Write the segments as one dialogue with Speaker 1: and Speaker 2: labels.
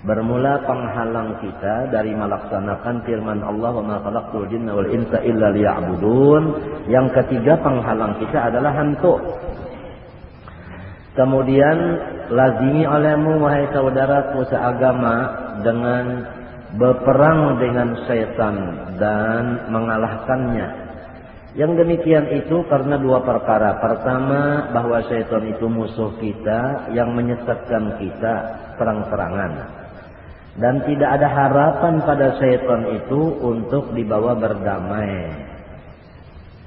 Speaker 1: Bermula penghalang kita dari melaksanakan firman Allah, wa ma khalaqtul jinna wal insa illa liya'budun. Yang ketiga penghalang kita adalah hantu. Kemudian lazimi olehmu wahai saudaraku seagama dengan berperang dengan syaitan dan mengalahkannya. Yang demikian itu karena dua perkara. Pertama, bahwa syaitan itu musuh kita yang menyesatkan kita terang-terangan. Dan tidak ada harapan pada syaitan itu untuk dibawa berdamai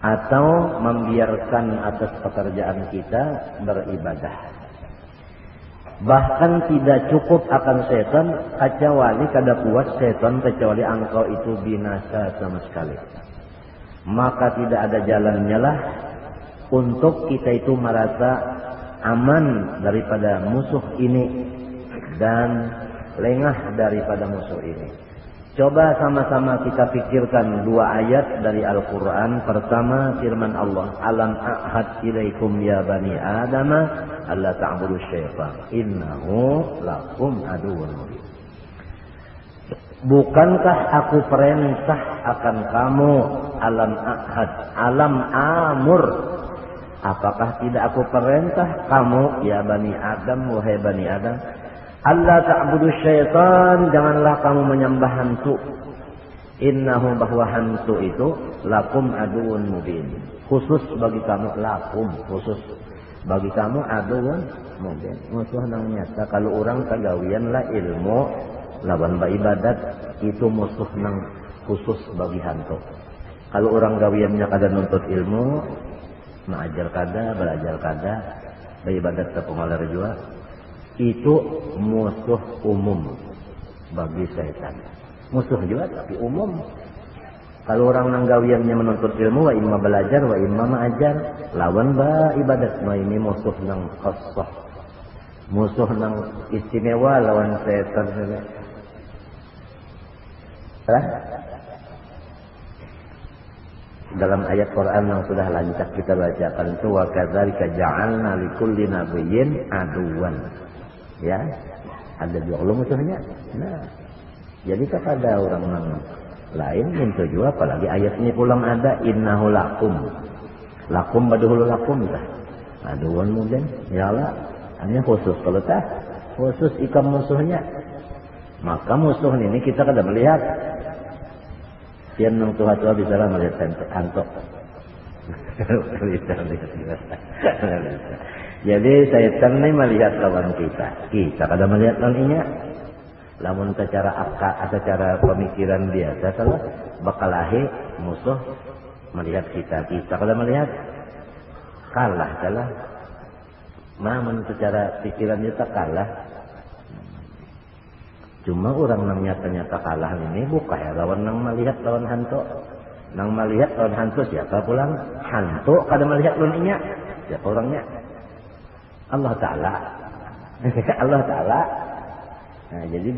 Speaker 1: atau membiarkan atas pekerjaan kita beribadah. Bahkan tidak cukup akan syaitan, kecuali kada kuat syaitan kecuali engkau itu binasa sama sekali. Maka tidak ada jalannya lah untuk kita itu merasa aman daripada musuh ini dan lengah daripada musuh ini. Coba sama-sama kita pikirkan dua ayat dari Al-Quran. Pertama firman Allah, alam a'had ilaikum ya bani adama alla ta'budu syaitan innahu lakum aduwwun mubin. Bukankah aku perintah akan kamu, alam ahad, alam amur. Apakah tidak aku perintah kamu, ya bani Adam, wahai bani Adam, Allah ta'budu syaitan, janganlah kamu menyembah hantu. Innahu, bahwa hantu itu lakum aduun mubin. Khusus bagi kamu, lakum, khusus bagi kamu aduun mubin. Musuh nang nyata. Kalau orang kagawian lah ilmu lawan ibadat, itu musuh nang khusus bagi hantu. Kalau orang gawiannya kada nuntut ilmu, mengajar kada, belajar kada, beribadat ke pengalar juga, itu musuh umum bagi syaitan. Musuh juga tapi umum. Kalau orang nang gawiannya menuntut ilmu, wa imma belajar, wa imma mengajar, lawan ibadat, nah ini musuh nang khassah. Musuh nang istimewa lawan syaitan. Dalam ayat Quran yang sudah lancar kita bacakan itu, wa kadzalika ja'alna likulli nabiyyin aduwan. Ya, ada dua musuhnya. Nah, jadi kepada orang lain itu juga, apalagi ayat ini pulang ada innahu lakum. Lakum baduhul lakum tah. Aduwan mungkin. Ya Allah, hanya khusus kalau tah khusus ikam musuhnya. Maka musuh ini kita kada melihat. Yang nang tua-tua bisa lah melihat hantu. Jadi syaitan ini melihat lawan kita. Kita kada melihat lawannya. Lamun secara pemikiran biasa salah bakalahi musuh melihat kita. Kita kada melihat, kalah salah. Namun secara pikiran kita kalah. Cuma orang nang nyata-nyata kalah ini bukan ya lawan nang melihat lawan hantu. Nang melihat lawan hantu siapa pulang? Hantu kada melihat lawannya. Siapa orangnya? Allah Ta'ala. Allah Ta'ala. Nah, jadi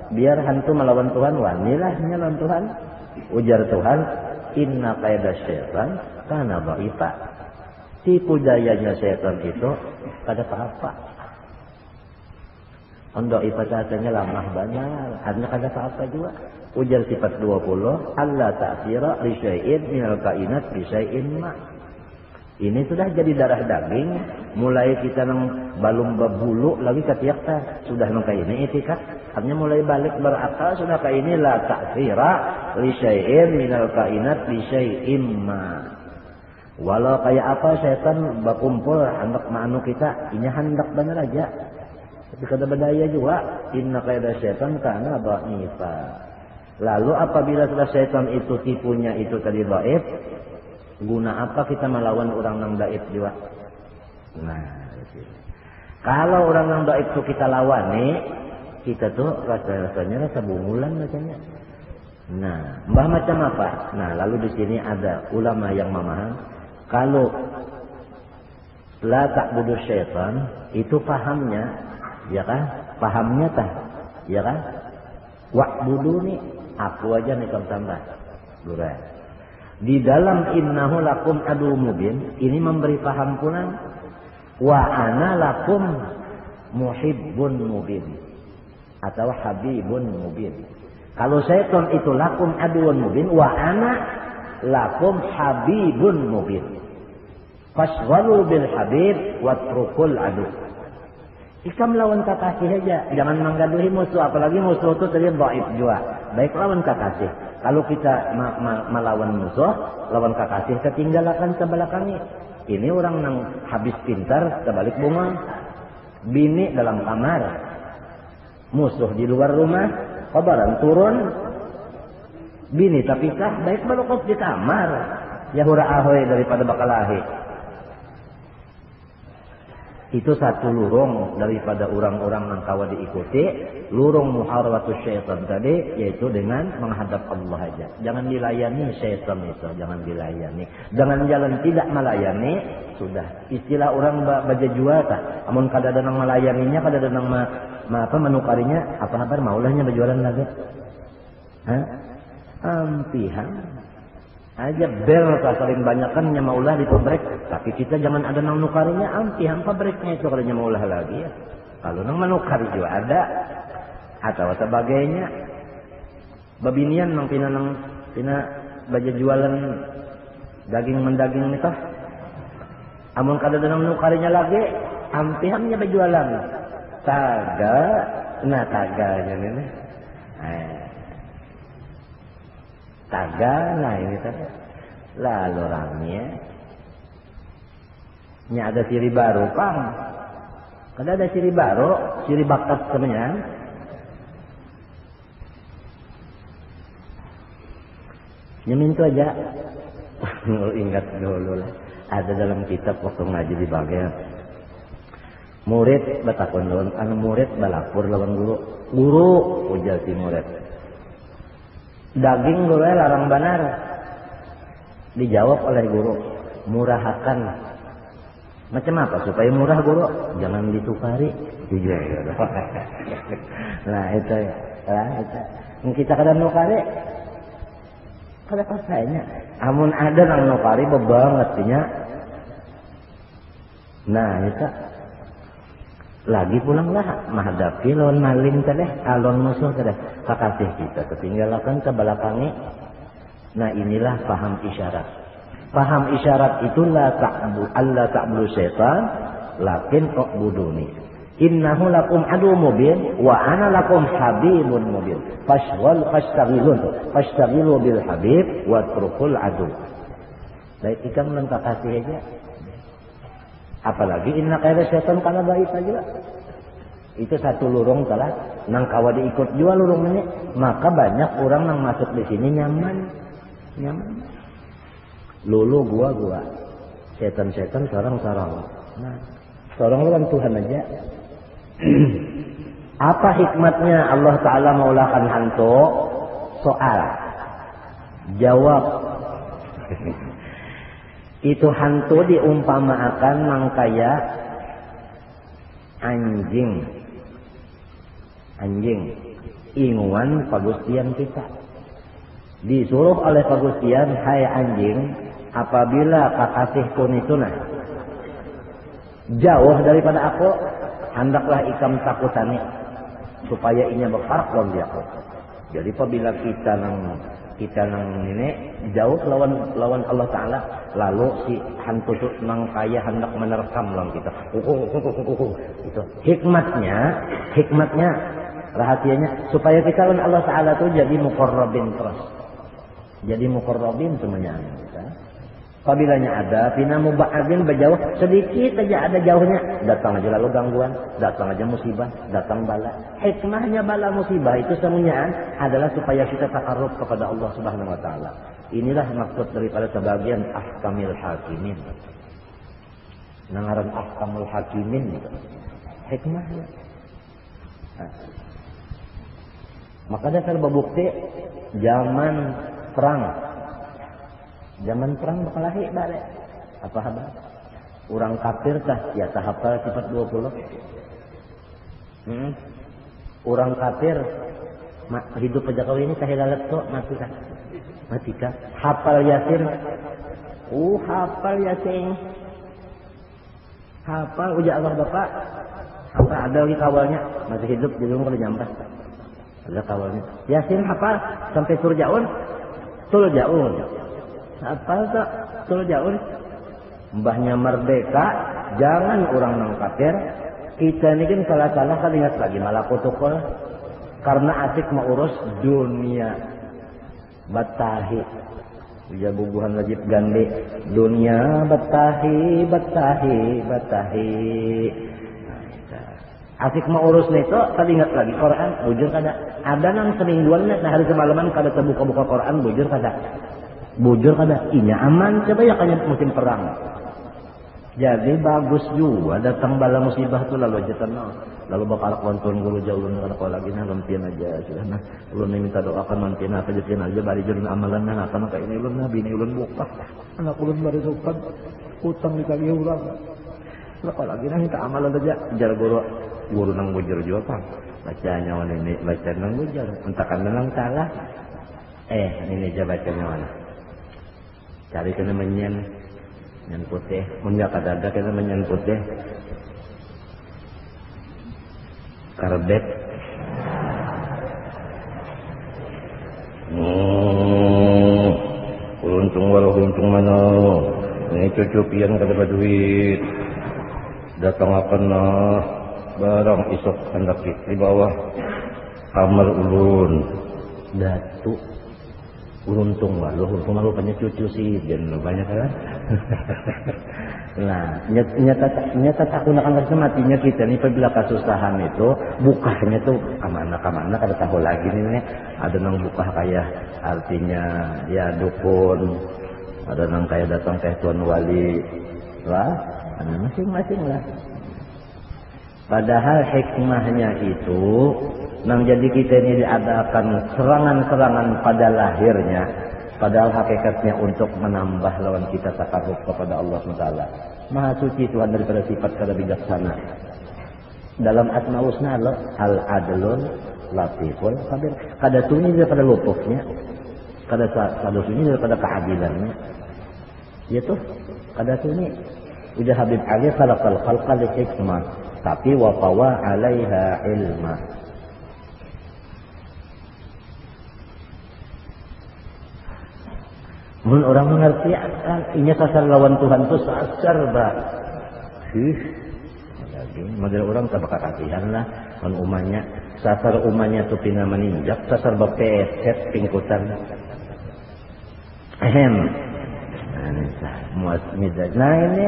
Speaker 1: biar hantu melawan Tuhan, wanilah melawan Tuhan. Ujar Tuhan, inna qaida syaitan kana dha'ifa. Tipu dayanya syaitan itu kada apa-apa. Untuk ibadatnya lamah banyak, hanya kada apa-apa juga. Ujar sifat 20, Allah ta'sira li syai'in minal kainat bi syai'in ma. Ini sudah jadi darah daging, mulai kita nang balum berbulu lagi ketiak tah sudah nang kayak ini etikat. Hanya mulai balik berakal sudah kayak ini la ta'sira li syai'in minal kainat bi syai'in ma. Walau kayak apa setan berkumpul hendak manu kita, ini hendak benar aja. Tapi kada berdaya juga, inna qaida syaitan kana dha'ifa. Lalu apabila sudah syaitan itu tipunya itu tadi dhaif, guna apa kita melawan orang yang dhaif juga? Nah, kalau orang yang dhaif itu kita lawan nih, kita tuh rasanya rasa bungulan rasanya. Nah, mbah macam apa? Nah, lalu di sini ada ulama yang memaham kalau la ta'budu syaitan itu pahamnya, ya kan? Pahamnya tah, ya kan? Wa'buduni, aku aja nih kamu tambah. Durah. Di dalam innahu lakum adu mubin, ini memberi paham pula wa ana lakum muhibbun mubin. atau habibun mubin. Kalau syaitan itu lakum aduun mubin wa ana lakum habibun mubin. Fashghalu bil habib watrukul adu. Ikam lawan kekasih aja, jangan menggaduhi musuh, apalagi musuh itu tadi dhaif juga. Baik lawan kekasih. Kalau kita melawan musuh, lawan kekasih ketinggalkan sebelakangi. Ini orang yang habis pintar sebalik bunga. Bini dalam kamar, musuh di luar rumah, kabaran turun. Bini tapi kah baik balokot di kamar. Ya hura ahoy daripada bakalahi. Itu satu lurung daripada orang-orang yang kawa diikuti. Lurung muharabatus syaitan tadi yaitu dengan menghadap Allah aja. Jangan dilayani syaitan itu, jangan dilayani. Dengan jalan tidak melayani sudah. Istilah orang baca jual tak. Amun kada ada nang melayaninya, kada ada nang menukarinya, apa kabar maulahnya berjualan lagi? Hah? Ampihan. Aja bel saling banyakkan nyamaulah di pabrik, tapi kita jangan ada nang nukarinya, ampihan pabriknya itu kalau nyamaulah lagi ya. Kalau nang menukari juga ada atau sebagainya. Babinian nang pina baja jualan daging mendaging itu. Amun kada ada nang nukarinya lagi, ampihannya berjualan. Taganya ini. Nah ini tadi. Lalu orangnya ada ciri baru, Kang. Kada ada ciri baru, ciri bakat sebenarnya. Nyemintu aja. Ingat dulu lah. Ada dalam kitab waktu ngaji di bagian. Murid batakon lawan, anu murid balapur lawan guru. Guru ujar si murid. Daging gue larang benar. Dijawab oleh guru, murahakan. Macam apa supaya murah guru? Jangan ditukari. Nah itu ya. Kita kadang nukari. Kada pasainya. Amun ada nang nukari bebanget nya. Nah itu. Lagi pulanglah menghadapi lawan maling tadi, alon musuh tadi. Kakasih kita ketinggalkan ke belakangi. Nah inilah paham isyarat. Paham isyarat itu la ta'budu syaitan, lakin u'buduni. Innahu lakum adu mubin wa ana lakum habibun mubin. Fashtagilu bil habib wa trukul adu. Baik ikam lan kakasih aja. Apalagi inna kaira syaitan kana baik aja. Itu satu lurung salah. Nang kawa diikut juga lurung ini, maka banyak orang yang masuk di sini nyaman. Lulu gua. Setan sarang. Nah, sarang lu kan Tuhan aja. Apa hikmatnya Allah Ta'ala maulakan hantu? Soal. Jawab. Itu hantu diumpamakan mangkaya anjing inguan pagustian kita. Disuruh oleh pagustian, hai anjing, apabila kakasihku nituna jauh daripada aku, hendaklah ikam takutani supaya inya berparak lawan dia aku. Jadi apabila kita nang ini jauh lawan Allah Ta'ala, lalu si hantu itu nang kaya hendak menerkam lawan kita. Itu hikmatnya rahasianya supaya kita lawan Allah Ta'ala itu jadi muqarrabin terus. Jadi muqarrabin semuanya kita. Apabila ada pina muba'adin berjauh sedikit aja ada jauhnya, datang aja lalu gangguan, datang aja musibah, datang bala. Hikmahnya bala musibah itu semuanya adalah supaya kita takarrub kepada Allah Subhanahu wa taala. Inilah maksud daripada sebagian ahkamil hakimin. Nangaran ahkamul hakimin gitu. Hikmahnya. Nah. Maka dasar bukti zaman perang berkelahi balik. Apa habar? Orang kafir kah? Ya tahapal sifat 20. Orang kafir hidup pejakowi ini kahilalat kok mati kah? Hafal Yasin. Hafal Yasin. Hafal uja Allah Bapak. Apa ada lagi kawalnya? Masih hidup di rumah udah nyampe. Ada kawalnya. Yasin hafal sampai Turjaun. Turjaun. Hafal tak? Turjaun. Mbahnya merdeka, jangan orang nang kafir. Kita ini kan salah-salah kan ingat lagi malah protokol. Karena asik mengurus dunia. Batahi. Dia bubuhan wajib gandhi. Dunia batahi, batahi, batahi. Asik mengurus itu, tadi ingat lagi Quran, bujur kada. Ada nang semingguan nah hari semalaman kada terbuka-buka Quran, bujur kada. Bujur kada. Inya aman, coba ya kaya musim perang. Jadi bagus juga datang bala musibah tu lalu aja tenang. Lalu bakal konton guru jauh ulun kada lagi nah lempian aja sudah nah. Ulun minta doakan lempian apa jepian aja bari jurun amalan nah kana ka ini ulun nah bini ulun buka. Anak ulun bari sopan utang ditagih urang. Kalau lagi nah minta amalan aja jar guru nang bujur juga Pak. Bacanya mana ini baca nang bujur. Entakan nang salah. Ini aja bacanya mana. Cari kena menyen putih, munnya kadada kena menyen putih. Karbet. Untung mana. Ini cucupian kada duit. Datang akan barang isok hendak di bawah kamar ulun. Datu. Untung malu banyak cucu sih, dan banyak kan. Nah, nyata tak gunakan lagi matinya kita nih apabila kesusahan itu bukanya tuh kemana kada tahu lagi nih. Ada nang buka kayak artinya ya dukun, ada nang kayak datang ke tuan wali lah, masing-masing lah. Padahal hikmahnya itu nang jadi kita ini diadakan serangan-serangan pada lahirnya, padahal hakikatnya untuk menambah lawan kita takarruf kepada Allah SWT. Maha suci Tuhan daripada sifat kada bijaksana. Dalam asma husna al-adlun latiful khabir. Kada sunyi daripada lutufnya, kada sunyi daripada keadilannya. Ya tuh, kada sunyi. Udah Habib Ali khalaqal khalqa li hikmah, tapi wa qawa 'alaiha ilma. Mun orang mengerti inya sasar lawan Tuhan tu sasar bah. Lagi model orang tak bakal kasihan lah kan umanya. Sasar umanya tu pina meninjak, sasar bapeset pingkutan. Nah ini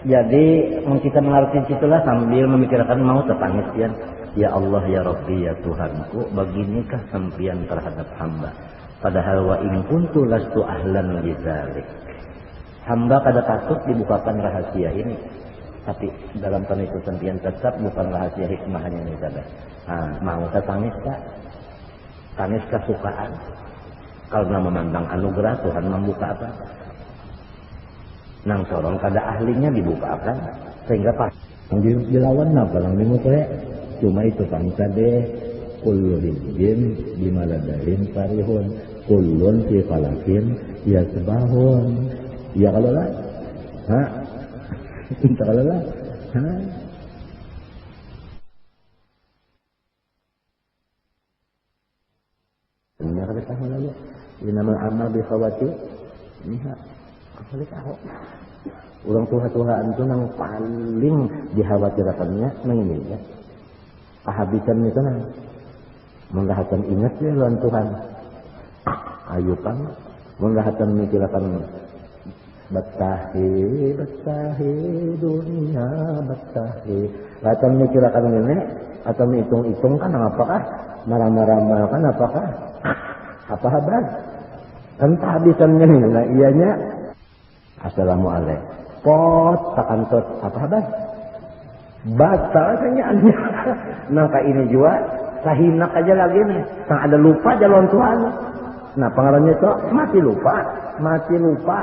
Speaker 1: jadi kita mengerti situlah sambil memikirkan mau tertangis ya Allah ya Rabbi ya Tuhanku, baginikah sempian terhadap hamba. Padahal wa in kuntu lastu ahlan lidzalik. Hamba kada takut dibukakan rahasia ini. Tapi dalam tanda itu sempian tetap bukan rahasia hikmahnya ini saja. Mau tangis tak? Tangis kesukaan. Karena memandang anugerah Tuhan membuka apa? Nang sorong kada ahlinya dibukakan sehingga pas dilawan apa lang dimutre. Cuma itu bangsa deh. Kullu hizbin bima ladahim farihun. Kullun fi falakin ya sebahun. Ya kalau lah. Entah kalau lah. Ini kada tahu lalu. Inamal amal bi khawati. Ini kada tahu. Orang Tuhan itu yang paling dikhawatirkannya nang ini ya. Kehabisan itu nang menggahatan ingat ya lawan Tuhan. Ayo kan menggahatan mikirkan batahi dunia batahi. Gahatan mikirkan ini atau hitung-hitung kan apakah marah-marah kan apakah apa habar kan kehabisannya ini nah ianya assalamualaikum pot takantut apa habar batal kenyaannya. Nah kayak ini juga sahinak aja lagi nih. Sang ada lupa jalan Tuhan. Nah pengaruhnya itu mati lupa.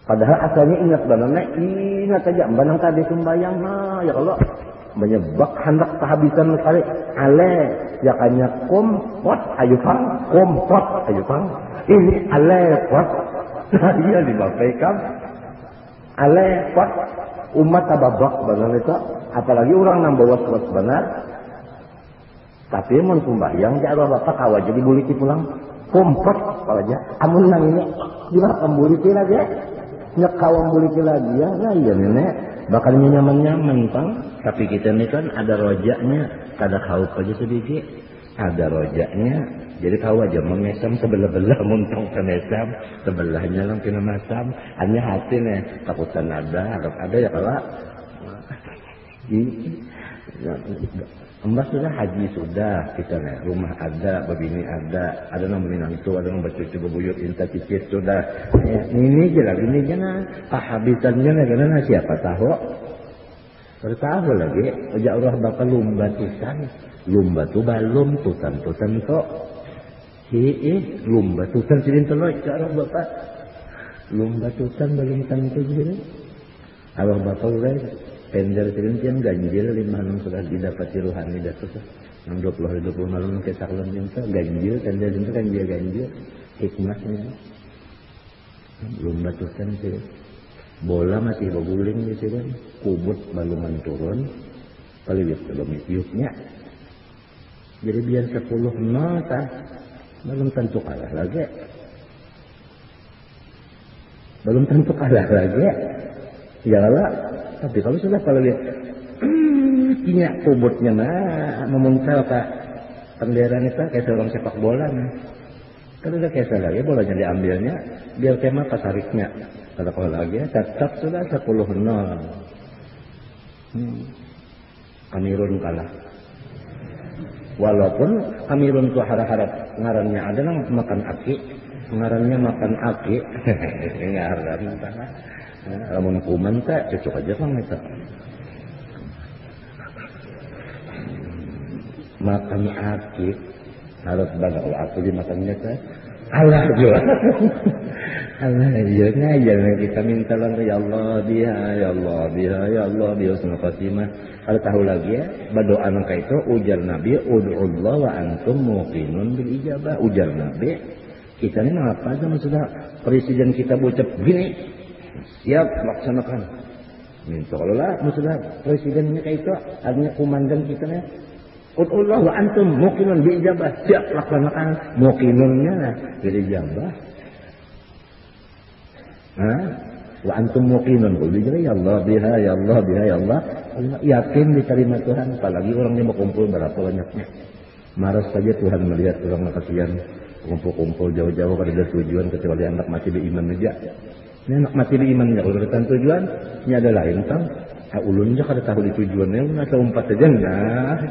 Speaker 1: Padahal asalnya ingat banana, ingat aja banang tadi sembayang. Nah ya Allah menyebab hendak kehabisan sekali. Ale ya kanya kompot ayo pang. Ini ale pot. Nah iya dibapaikan. Ale pot umat tababak banana itu apalagi orang nambah was-was benar. Tapi mun kumbayang ja arwah bapak kawa jadi buliki pulang kompot kalau aja. Amun nang ini gimana pembuliki lagi? Nya kawa buliki lagi ya, nah iya nenek. Bakal nyaman-nyaman pang. Tapi kita ini kan ada rojaknya, kada kau aja sedikit. Ada rojaknya, jadi kau aja mengesam sebelah-belah muntong kenesam, sebelahnya lang pinamasam, hanya hati nih takutan ada ya kalau. Mbak sudah haji sudah kita nih, rumah ada, begini ada yang menantu, ada yang bercucu bebuyut, inta cicit sudah. Ini aja lah, ini aja nah, habitannya lah, karena siapa tahu. Bertahu lagi, ojak Allah bapak lumba tu balum tutan to. Lumba tutan silin teloi, ojak Allah bapak. Lumba tutan balum tanto silin. Allah bapak urai. Pender silin ganjil 5 sudah didapati ruhani datuk 20 malam ke saklon yang ganjil pender itu ganjil hikmahnya belum batusan sih bola masih berguling di sini kubut baluman turun paliwit belum tiupnya jadi biar 10-0 belum tentu kalah lagi ya lah. Tapi kalau sudah lihat punya kubutnya memuncul Pak penderan itu kayak seorang sepak bola kalau udah kayak lagi bolanya diambilnya biar tema pasariknya kalau lagi tetap sudah 10-0 Kamerun kalah walaupun Kamerun tuh harap-harap ngarannya ada makan aki ngaran lamun kuman tak cocok aja kan itu makan aki harus banget kalau aku dimakannya kan Allah juga Allah ya ngajar kita minta lang ya Allah biha husnul khatimah kalau tahu lagi ya berdoa nangka itu ujar Nabi ud'ullah wa antum muqinun bil ijabah ujar Nabi kita ini apa sama sudah presiden kita bocap gini siap laksanakan minta kalau lah maksudnya presidennya kayak itu artinya komandan kita nih ud'ullah wa antum muqinun bi ijabah siap laksanakan muqinunnya bi ijabah wa antum muqinun qul ya Allah biha ya Allah yakin diterima Tuhan apalagi orangnya mau kumpul berapa banyaknya maras saja Tuhan melihat orang kasihan kumpul-kumpul jauh-jauh pada tujuan kecuali anak masih beriman aja. Ini anak mati di imannya, kalau datang tujuan, ini ada lain kan? Ulunnya kada tahu di tujuannya, nggak umpat saja nah.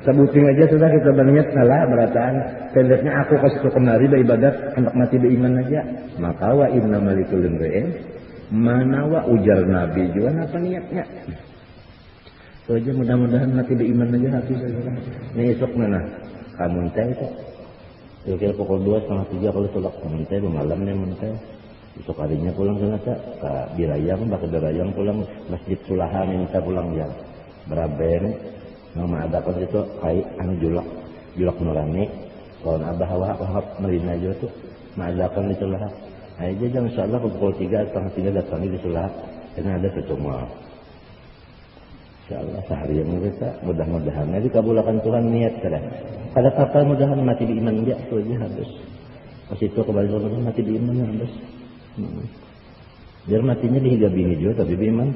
Speaker 1: Sebuting aja sudah kita berniat salah berataan. Pendeknya aku kasih ke kemari beribadat anak mati di iman aja. Maka wa inna malikul imri'in mana wa ujar Nabi juga apa niatnya? So aja mudah-mudahan mati di iman aja habis saja. Ini esok mana? Kamu teh itu. Kira-kira pukul 2:30 kalau tolak kamu teh malam nih menteh. Esok harinya pulang ke Birayang, bakal Birayang pulang Masjid Sulaha minta pulang jam beraben nama ada kan itu kayak julak nurani kalau abah wahab melina aja tuh ma'adakan di Sulaha aja jam insyaallah pukul 3:30 datang di Sulaha karena ada semua insyaallah sehari yang kita mudah-mudahan dikabulkan Tuhan niat kada kapal mudahan mati di iman dia itu aja habis pas itu kembali mati di iman habis biar matinya dihiga bini juga tapi biman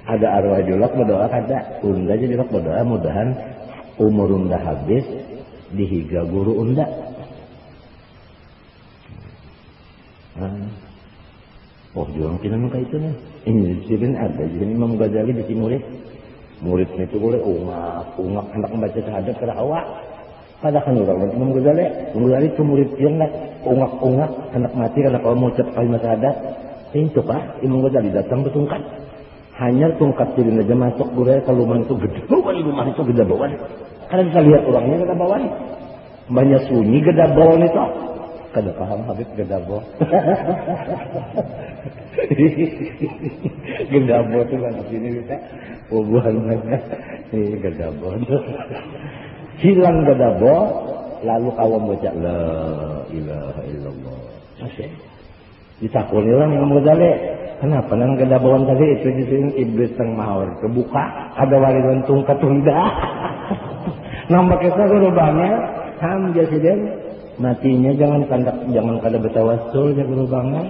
Speaker 1: ada arwah julak berdoa kada unda jadi julak berdoa mudahan umur unda habis dihiga guru unda juang kita muka itu nih ini disini ada jadi Imam Ghazali di muridnya itu boleh ungak anak membaca syahadat kada awak pada kan orang Imam Ghazali itu murid yang ungak anak mati kalau kau mau ucap kalimat syahadat itu Pak Imam Ghazali datang bertungkat hanya tungkat diri aja masuk budaya kalau rumah itu gede rumah itu gede bawah kalian bisa lihat orangnya gede bawah banyak sunyi gede bawah itu kada paham Habib gede bawah gede bawah itu kan sini kita bubuhan ini gede bawah hilang gadabo lalu kawam baca la ilaha illallah ditakoni orang yang Ghazali
Speaker 2: Kenapa nang kedabawan tadi itu di sini iblis teng mahor kebuka ada wali lentung ketunda. Nambah kita gerobangnya ham jasiden matinya jangan kada betawasul ya gerobangnya.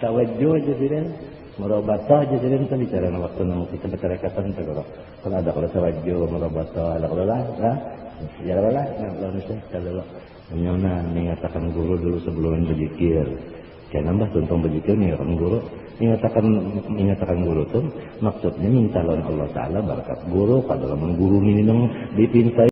Speaker 2: Tawajjuh jasiden merobata jasiden kan bicara waktu nang kita bercerekatan tegoro. Kalau ada kalau tawajjuh merobata ada kalau lah ya lah nah kalau nyona mengatakan guru dulu sebelum berzikir. Jangan nambah tentang begitu nih orang guru mengatakan guru tuh maksudnya minta lawan Allah Taala berkat guru kalau mengguru minum dipintai